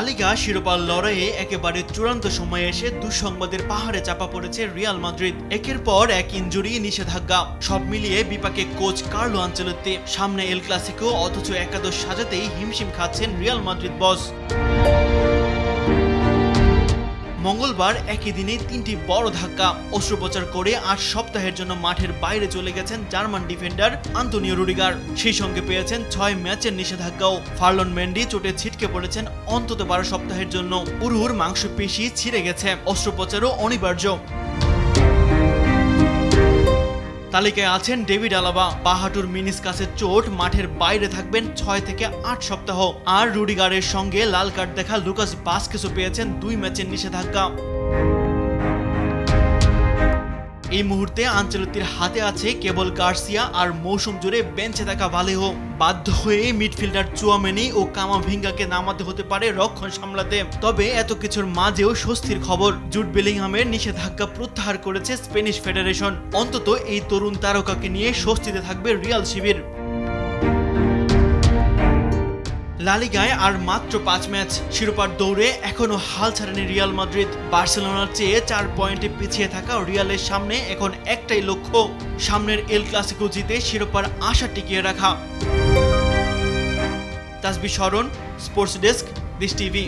লা লিগা শিরোপার লড়াইয়ে একেবারে চূড়ান্ত সময়ে এসে দুঃসংবাদের পাহাড়ে চাপা পড়েছে রিয়াল মাদ্রিদ। একের পর এক ইনজুরি, নিষেধাজ্ঞা, সব মিলিয়ে বিপাকে কোচ কার্লো আনচেলত্তি। সামনে এল ক্লাসিকো, অথচ একাদশ সাজাতেই হিমশিম খাচ্ছেন রিয়াল মাদ্রিদ বস। মঙ্গলবার একই দিনে তিনটি বড় ধাক্কা। অস্ত্রোপচার করে ৮ সপ্তাহের জন্য মাঠের বাইরে চলে গেছেন জার্মান ডিফেন্ডার আন্তোনিও রুডিগার। সেই সঙ্গে পেয়েছেন ৬ ম্যাচের নিষেধাজ্ঞাও। ফার্লন মেন্ডি চোটে ছিটকে পড়েছেন অন্তত ১২ সপ্তাহের জন্য। উরুর মাংসপেশি ছিঁড়ে গেছে, অস্ত্রোপচারও অনিবার্য। তালিকায় আছেন ডেভিড আলাবা, বাহাটুর মিনিসকাসের চোট, মাঠের বাইরে থাকবেন ৬ থেকে ৮ সপ্তাহ। আর রুডিগারের সঙ্গে লাল কার্ড দেখা লুকাস বাস্কেসও পেয়েছেন ২ ম্যাচের নিষেধাজ্ঞা। এই মুহূর্তে আনচেলত্তির হাতে আছে কেবল গার্সিয়া আর মৌসুম জুড়ে বেঞ্চে থাকা ভালেহো। বাধ্য হয়ে মিডফিল্ডার চুয়ামেনি ও কামাভিঙ্গাকে নামাতে হতে পারে রক্ষণ সামলাতে। তবে এত কিছুর মাঝেও স্বস্তির খবর, জুড বেলিংহামের নিষেধাজ্ঞা প্রত্যাহার করেছে স্প্যানিশ ফেডারেশন। অন্তত এই তরুণ তারকাকে নিয়ে স্বস্তিতে থাকবে রিয়াল শিবির। লা লিগায় আর মাত্র ৫ ম্যাচ। শিরোপার দৌড়ে এখনো হাল ছাড়েনি রিয়াল মাদ্রিদ। বার্সেলোনার চেয়ে ৪ পয়েন্টে পিছিয়ে থাকা রিয়ালের সামনে এখন একটাই লক্ষ্য, সামনের এল ক্লাসিকো জিতে শিরোপার আশা টিকিয়ে রাখা। তাসবিহ শরণ, স্পোর্টস ডেস্ক, দেশ টিভি।